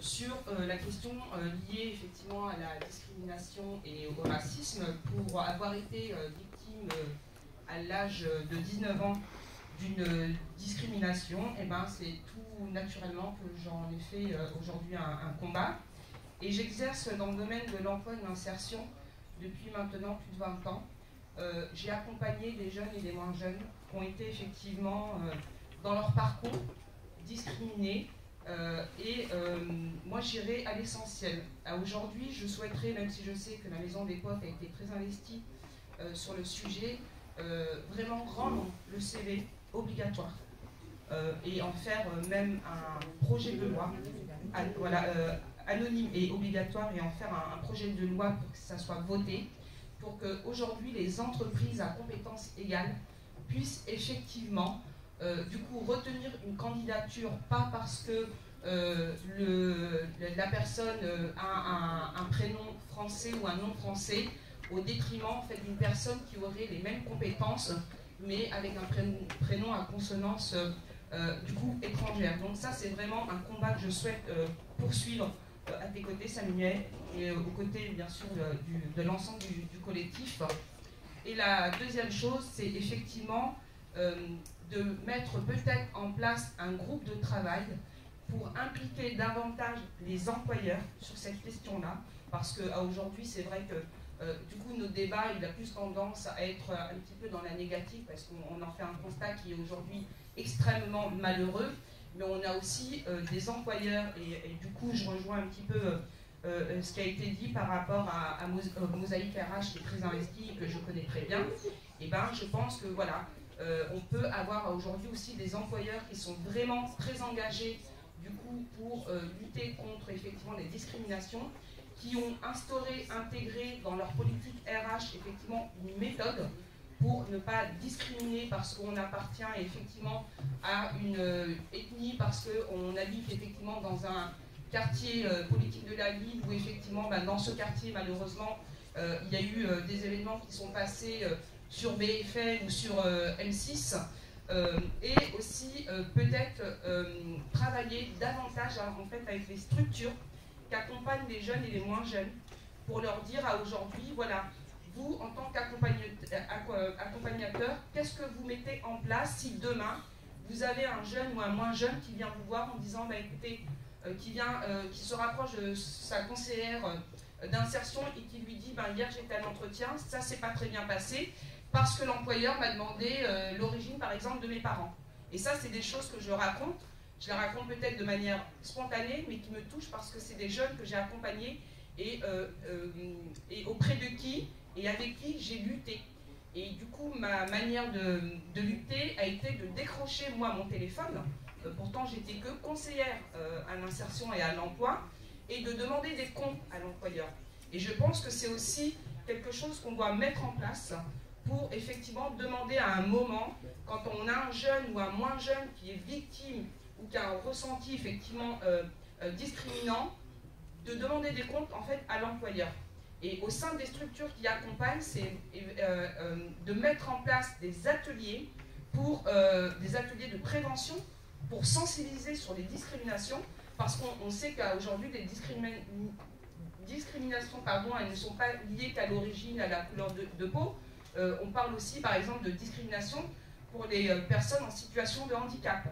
sur la question liée effectivement à la discrimination et au racisme. Pour avoir été victime à l'âge de 19 ans d'une discrimination, et ben c'est tout naturellement que j'en ai fait aujourd'hui un combat. Et j'exerce dans le domaine de l'emploi et de l'insertion depuis maintenant plus de 20 ans. J'ai accompagné des jeunes et des moins jeunes qui ont été effectivement dans leur parcours discriminés. Moi j'irai à l'essentiel. Aujourd'hui, je souhaiterais, même si je sais que la Maison des Potes a été très investie sur le sujet, vraiment rendre le CV obligatoire et en faire même un projet de loi anonyme et obligatoire, et en faire un projet de loi pour que ça soit voté, pour qu'aujourd'hui les entreprises à compétences égales puissent effectivement du coup retenir une candidature, pas parce que la personne a un prénom français ou un nom français, au détriment en fait, d'une personne qui aurait les mêmes compétences, mais avec un prénom à consonance du coup étrangère. Donc ça, c'est vraiment un combat que je souhaite poursuivre à tes côtés, Samuel, et aux côtés bien sûr de l'ensemble du collectif. Et la deuxième chose, c'est effectivement de mettre peut-être en place un groupe de travail pour impliquer davantage les employeurs sur cette question-là, parce qu'aujourd'hui, c'est vrai que du coup, nos débats, il a plus tendance à être un petit peu dans la négative, parce qu'on en fait un constat qui est aujourd'hui extrêmement malheureux, mais on a aussi des employeurs, et du coup, je rejoins un petit peu ce qui a été dit par rapport à Mosaïque RH, qui est très investi et que je connais très bien. Et ben, je pense que voilà, on peut avoir aujourd'hui aussi des employeurs qui sont vraiment très engagés du coup pour lutter contre effectivement les discriminations, qui ont instauré, intégré dans leur politique RH effectivement une méthode pour ne pas discriminer parce qu'on appartient effectivement à une ethnie, parce qu'on habite effectivement dans un quartier politique de la ville où effectivement dans ce quartier malheureusement il y a eu des événements qui sont passés sur BFM ou sur M6, et aussi peut-être travailler davantage en fait avec les structures qui accompagnent les jeunes et les moins jeunes, pour leur dire à aujourd'hui, voilà, vous en tant qu'accompagnateur, qu'est-ce que vous mettez en place si demain vous avez un jeune ou un moins jeune qui vient vous voir en disant, bah, écoutez, qui se rapproche de sa conseillère d'insertion et qui lui dit, bah, hier j'étais à l'entretien, ça s'est pas très bien passé, parce que l'employeur m'a demandé l'origine par exemple de mes parents. Et ça, c'est des choses que je raconte. Je les raconte peut-être de manière spontanée, mais qui me touchent parce que c'est des jeunes que j'ai accompagnés et auprès de qui et avec qui j'ai lutté. Et du coup, ma manière de lutter a été de décrocher moi mon téléphone. Pourtant, j'étais que conseillère à l'insertion et à l'emploi, et de demander des comptes à l'employeur. Et je pense que c'est aussi quelque chose qu'on doit mettre en place pour effectivement demander à un moment, quand on a un jeune ou un moins jeune qui est victime ou qui a un ressenti effectivement discriminant, de demander des comptes en fait à l'employeur. Et au sein des structures qui accompagnent, c'est de mettre en place des ateliers de prévention pour sensibiliser sur les discriminations, parce qu'on sait qu'aujourd'hui les discriminations, elles ne sont pas liées qu'à l'origine, à la couleur de peau. On parle aussi par exemple de discrimination pour les personnes en situation de handicap.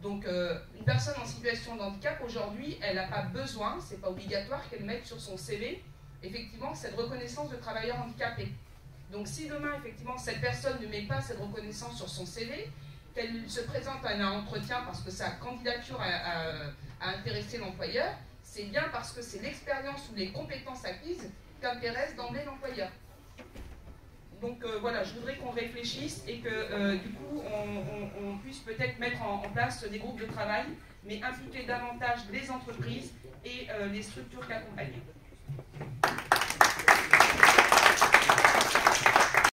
Donc une personne en situation de handicap aujourd'hui, elle n'a pas besoin, c'est pas obligatoire qu'elle mette sur son CV effectivement cette reconnaissance de travailleur handicapé. Donc si demain effectivement cette personne ne met pas cette reconnaissance sur son CV, qu'elle se présente à un entretien parce que sa candidature a intéressé l'employeur, c'est bien parce que c'est l'expérience ou les compétences acquises qui intéressent d'emblée l'employeur. Donc voilà, je voudrais qu'on réfléchisse et que du coup on puisse peut-être mettre en place des groupes de travail, mais impliquer davantage les entreprises et les structures qui accompagnent.